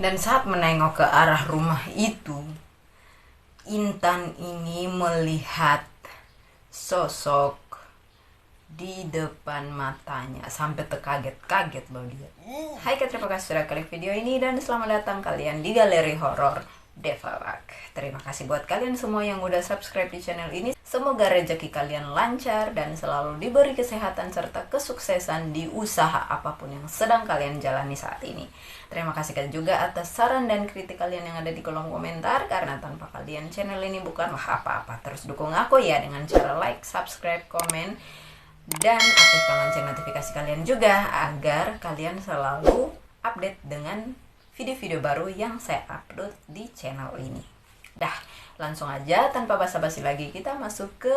Dan saat menengok ke arah rumah itu, Intan ini melihat sosok di depan matanya sampai terkaget-kaget loh dia. Hai Kak, terima kasih sudah klik video ini dan selamat datang kalian di Galeri Horor Devalak. Terima kasih buat kalian semua yang udah subscribe di channel ini. Semoga rezeki kalian lancar dan selalu diberi kesehatan serta kesuksesan di usaha apapun yang sedang kalian jalani saat ini. Terima kasih juga atas saran dan kritik kalian yang ada di kolom komentar, karena tanpa kalian channel ini bukanlah apa-apa. Terus dukung aku ya dengan cara like, subscribe, komen, dan aktifkan lonceng notifikasi kalian juga agar kalian selalu update dengan video-video baru yang saya upload di channel ini. Dah, langsung aja tanpa basa-basi lagi kita masuk ke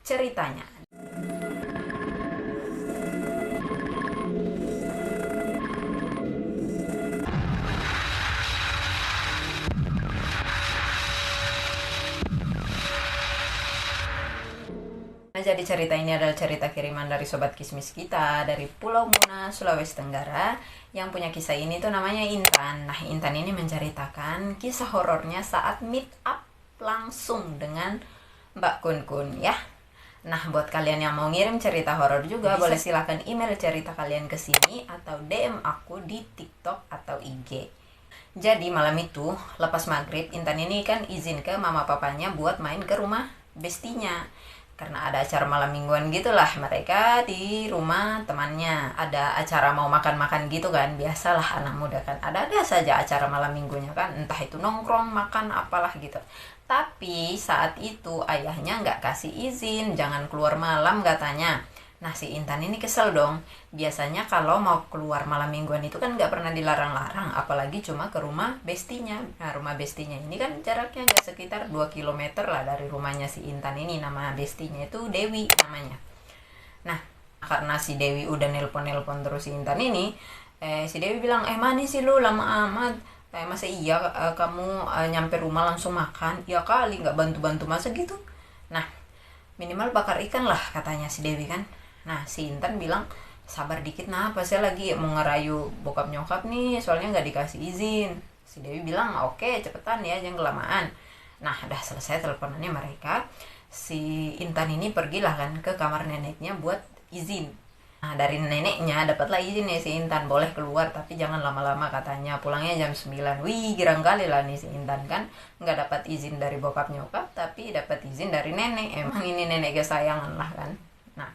ceritanya. Nah, jadi cerita ini adalah cerita kiriman dari sobat kismis kita dari Pulau Muna, Sulawesi Tenggara. Yang punya kisah ini tuh namanya Intan. Nah, Intan ini menceritakan kisah horornya saat meet up langsung dengan Mbak Kun Kun ya. Nah, buat kalian yang mau ngirim cerita horor juga boleh silahkan email cerita kalian ke sini atau DM aku di TikTok atau IG. Jadi malam itu lepas maghrib, Intan ini kan izin ke mama papanya buat main ke rumah bestinya. Karena ada acara malam mingguan gitulah, mereka di rumah temannya ada acara mau makan-makan gitu kan. Biasalah anak muda kan, ada saja acara malam minggunya kan, entah itu nongkrong, makan, apalah gitu. Tapi saat itu ayahnya nggak kasih izin, jangan keluar malam katanya. Nah, si Intan ini kesel dong. Biasanya kalau mau keluar malam mingguan itu kan nggak pernah dilarang-larang, apalagi cuma ke rumah bestinya. Nah, rumah bestinya ini kan jaraknya nggak sekitar 2 km lah dari rumahnya si Intan ini. Nama bestinya itu Dewi namanya. Nah, karena si Dewi udah nelpon terus si Intan ini, si Dewi bilang, mana sih lu lama amat? Masa iya kamu nyampe rumah langsung makan? Ya kali, nggak bantu-bantu masa gitu. Nah, minimal bakar ikan lah katanya si Dewi kan. Nah, si Intan bilang, sabar dikit, apa saya lagi mau ngerayu bokap nyokap nih, soalnya nggak dikasih izin. Si Dewi bilang, oke cepetan ya, jangan kelamaan. Nah, udah selesai teleponannya mereka, si Intan ini pergilah kan ke kamar neneknya buat izin. Nah, dari neneknya dapatlah izin ya si Intan, boleh keluar tapi jangan lama-lama katanya, pulangnya jam 9. Wih, girang kali lah nih si Intan kan, nggak dapat izin dari bokap nyokap tapi dapat izin dari nenek. Emang ini nenek kesayangan lah kan. Nah,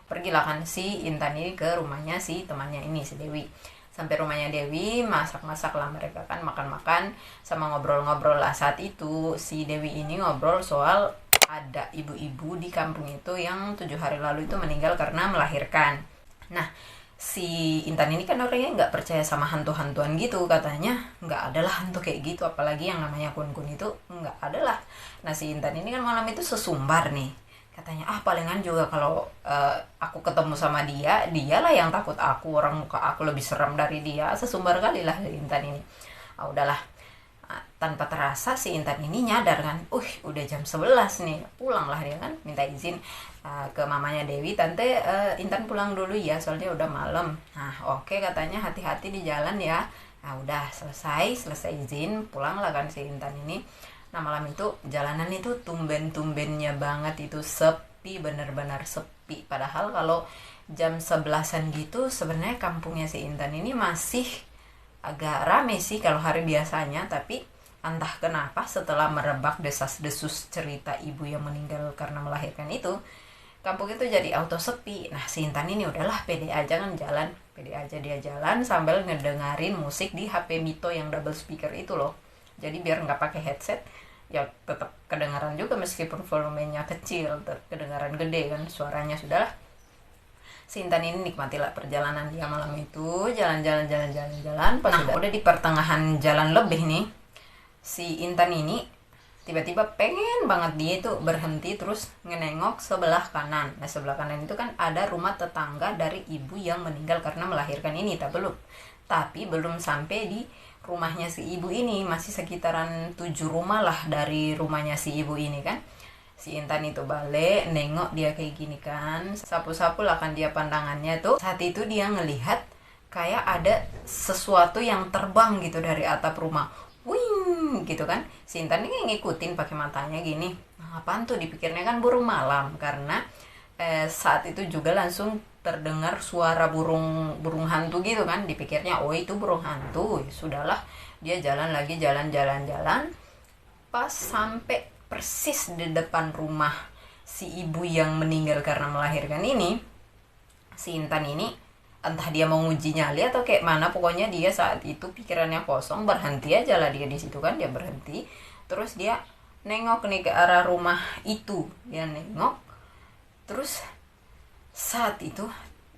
pergilah kan si Intan ini ke rumahnya si temannya ini, si Dewi. Sampai rumahnya Dewi, masak-masak lah mereka kan, makan-makan sama ngobrol-ngobrol lah. Saat itu si Dewi ini ngobrol soal ada ibu-ibu di kampung itu yang 7 hari lalu itu meninggal karena melahirkan. Nah, si Intan ini kan orangnya nggak percaya sama hantu-hantuan gitu, katanya nggak adalah hantu kayak gitu, apalagi yang namanya kun-kun itu nggak adalah. Nah, si Intan ini kan malam itu sesumbar nih, katanya palingan juga kalau aku ketemu sama dialah yang takut aku, orang muka aku lebih serem dari dia. Sesumbar kali lah Intan ini. Udahlah, tanpa terasa si Intan ini nyadar kan, udah jam 11 nih, pulang lah dia kan, minta izin ke mamanya Dewi, tante Intan pulang dulu ya soalnya udah malam. Nah, oke katanya, hati-hati di jalan ya. Nah, udah selesai izin, pulang lah kan si Intan ini. Nah, malam itu jalanan itu tumben-tumbennya banget itu sepi, bener-bener sepi. Padahal kalau jam 11-an gitu sebenarnya kampungnya si Intan ini masih agak rame sih kalau hari biasanya. Tapi entah kenapa setelah merebak desas-desus cerita ibu yang meninggal karena melahirkan itu, kampung itu jadi auto sepi. Nah, si Intan ini udahlah pede aja kan jalan. Pede aja dia jalan sambil ngedengerin musik di HP Mito yang double speaker itu loh. Jadi biar nggak pakai headset ya tetap kedengaran juga meskipun volumenya kecil, kedengaran gede kan suaranya. Sudahlah, si Intan ini nikmatilah perjalanan dia malam itu, jalan-jalan. Pas udah di pertengahan jalan lebih nih, si Intan ini tiba-tiba pengen banget dia itu berhenti terus ngenengok sebelah kanan. Nah, sebelah kanan itu kan ada rumah tetangga dari ibu yang meninggal karena melahirkan ini. Tapi belum sampai di rumahnya si ibu ini, masih sekitaran 7 rumah lah dari rumahnya si ibu ini kan. Si Intan itu balik, nengok dia kayak gini kan, sapu-sapu lah kan dia pandangannya tuh. Saat itu dia ngelihat kayak ada sesuatu yang terbang gitu dari atap rumah. Wing gitu kan. Si Intan ini ngikutin pakai matanya gini. Nah, apaan tuh, dipikirnya kan burung malam, karena saat itu juga langsung terdengar suara burung burung hantu gitu kan. Dipikirnya oh itu burung hantu. Ya sudahlah, dia jalan lagi, jalan, pas sampai persis di depan rumah si ibu yang meninggal karena melahirkan ini. Si Intan ini entah dia mau nguji nyali atau kayak mana, pokoknya dia saat itu pikirannya kosong, berhenti aja lah dia di situ kan. Dia berhenti, terus dia nengok nih ke arah rumah itu. Dia nengok, terus saat itu,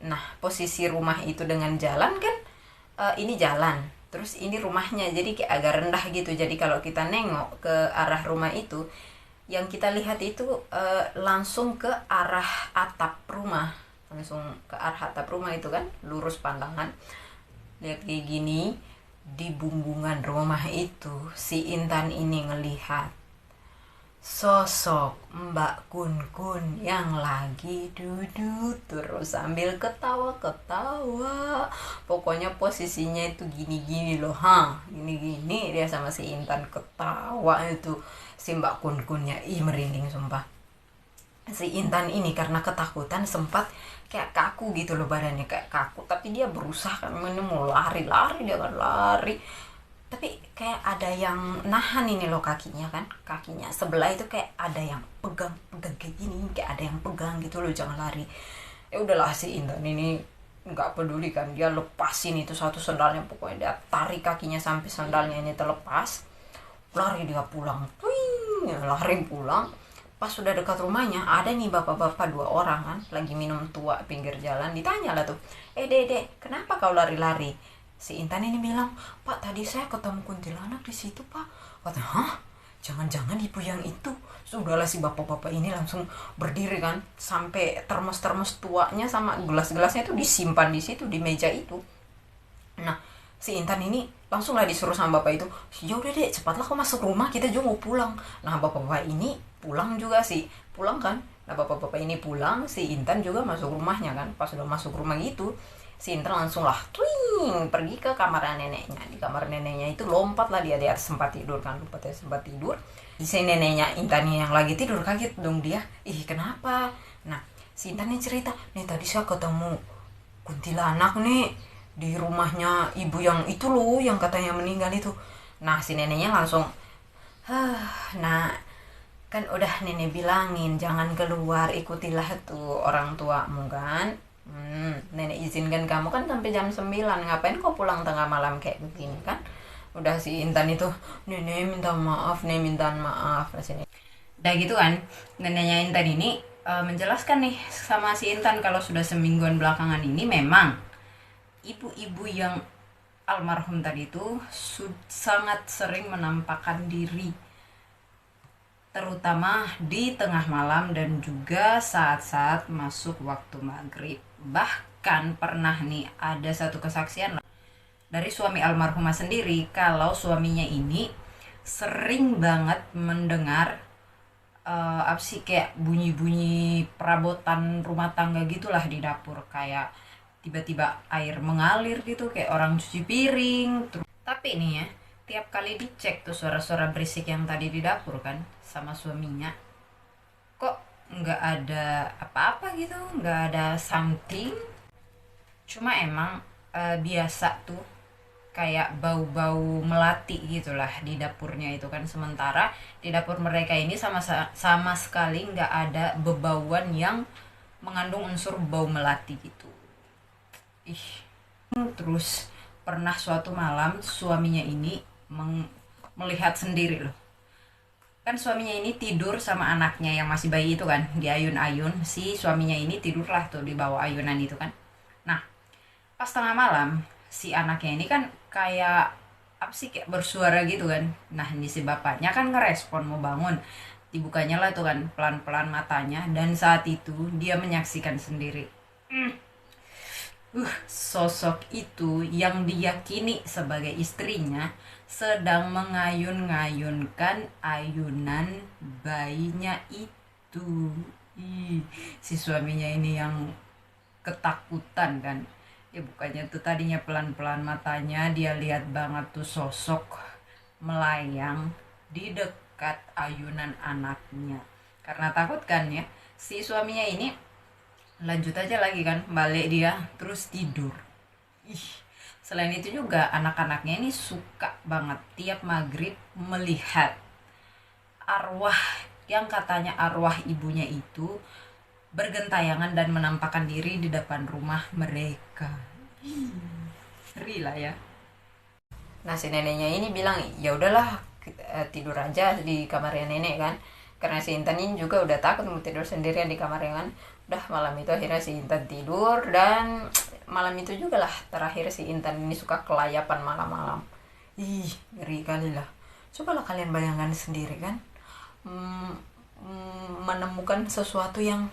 nah posisi rumah itu dengan jalan kan, ini jalan, terus ini rumahnya, jadi kayak agak rendah gitu. Jadi kalau kita nengok ke arah rumah itu, yang kita lihat itu langsung ke arah atap rumah, langsung ke arah atap rumah itu kan, lurus pandangan lihat kayak gini. Di bumbungan rumah itu si Intan ini ngelihat sosok Mbak Kun Kun yang lagi duduk terus sambil ketawa-ketawa. Pokoknya posisinya itu gini-gini loh, gini-gini dia sama si Intan ketawa itu. Si Mbak Kun Kunnya merinding sumpah. Si Intan ini karena ketakutan sempat kayak kaku gitu loh, badannya kayak kaku, tapi dia berusaha kan, mau lari-lari, dia kan lari, tapi kayak ada yang nahan ini loh kakinya kan, kakinya sebelah itu kayak ada yang pegang kayak gini, kayak ada yang pegang gitu loh, jangan lari. Ya udahlah, si Intan ini nggak peduli kan, dia lepasin itu satu sandalnya, pokoknya dia tarik kakinya sampai sandalnya ini terlepas, lari dia pulang. Twing, lari pulang. Pas sudah dekat rumahnya, ada nih bapak-bapak 2 orang kan lagi minum tua pinggir jalan. Ditanya lah tuh, dek, kenapa kau lari-lari? Si Intan ini bilang, Pak, tadi saya ketemu kuntilanak di situ, Pak. Kata, hah? Jangan-jangan ibu yang itu. Sudahlah, si bapak-bapak ini langsung berdiri kan, sampai termos-termos tuanya sama gelas-gelasnya itu disimpan di situ, di meja itu. Nah, si Intan ini langsung lah disuruh sama bapak itu, ya udah deh, cepatlah kau masuk rumah, kita juga mau pulang. Nah, bapak-bapak ini pulang juga sih, pulang kan. Nah, bapak-bapak ini pulang, si Intan juga masuk rumahnya kan. Pas sudah masuk rumah gitu, si Intan langsung lah twing pergi ke kamar neneknya. Di kamar neneknya itu lompat lah dia di atas tempat tidur kan, lompat di tempat tidur. Si neneknya Intan yang lagi tidur kaget dong dia, kenapa? Nah, si Intan ini cerita, nih tadi saya ketemu kuntilanak nih di rumahnya ibu yang itu loh, yang katanya meninggal itu. Nah, si neneknya langsung, nah kan udah nenek bilangin jangan keluar, ikutilah tuh orang tuamu kan. Nenek izinkan kamu kan sampai jam 9, ngapain kau pulang tengah malam kayak begini kan. Udah si Intan itu, nenek minta maaf, nah sini. Udah gitu kan, neneknya Intan ini menjelaskan nih sama si Intan kalau sudah semingguan belakangan ini memang ibu-ibu yang almarhum tadi itu sangat sering menampakkan diri, terutama di tengah malam dan juga saat-saat masuk waktu maghrib. Bahkan pernah nih ada satu kesaksian dari suami almarhumah sendiri, kalau suaminya ini sering banget mendengar apa sih, kayak bunyi-bunyi perabotan rumah tangga gitulah di dapur, kayak tiba-tiba air mengalir gitu kayak orang cuci piring. Tapi nih ya, tiap kali dicek tuh suara-suara berisik yang tadi di dapur kan sama suaminya, kok nggak ada apa-apa gitu, nggak ada something. Cuma emang biasa tuh kayak bau-bau melati gitulah di dapurnya itu kan. Sementara di dapur mereka ini sama sekali nggak ada bebauan yang mengandung unsur bau melati gitu. Terus pernah suatu malam suaminya ini melihat sendiri loh. Kan suaminya ini tidur sama anaknya yang masih bayi itu kan, di ayun-ayun. Si suaminya ini tidurlah tuh di bawah ayunan itu kan. Nah, pas tengah malam si anaknya ini kan kayak apa sih, kayak bersuara gitu kan. Nah, ini si bapaknya kan ngerespon mau bangun. Dibukanya lah tuh kan pelan-pelan matanya, dan saat itu dia menyaksikan sendiri. Sosok itu yang diyakini sebagai istrinya sedang mengayun-ngayunkan ayunan bayinya itu. Si suaminya ini yang ketakutan kan. Ya bukannya tuh tadinya pelan-pelan matanya dia lihat banget tuh sosok melayang di dekat ayunan anaknya. Karena takut kan ya, si suaminya ini lanjut aja lagi kan, balik dia terus tidur. Ih, selain itu juga anak-anaknya ini suka banget tiap maghrib melihat arwah yang katanya arwah ibunya itu bergentayangan dan menampakkan diri di depan rumah mereka. Ngeri lah ya. Nah si neneknya ini bilang ya udahlah tidur aja di kamarnya nenek kan, karena si Intan ini juga udah takut mau tidur sendirian di kamarnya kan. Udah malam itu akhirnya si Intan tidur, dan malam itu juga lah terakhir si Intan ini suka kelayapan malam-malam. Ih, ngeri kali lah. Cobalah kalian bayangkan sendiri kan, menemukan sesuatu yang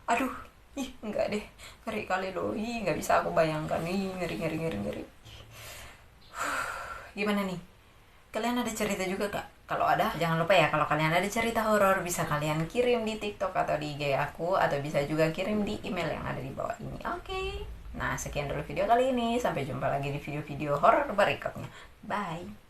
aduh, ih enggak deh, ngeri kali loh. Ih, nggak bisa aku bayangkan. Ih, ngeri ngeri ngeri ngeri. Gimana nih, kalian ada cerita juga gak? Kalau ada, jangan lupa ya, kalau kalian ada cerita horor bisa kalian kirim di TikTok atau di IG aku, atau bisa juga kirim di email yang ada di bawah ini. Oke. Nah, sekian dulu video kali ini. Sampai jumpa lagi di video-video horor berikutnya. Bye.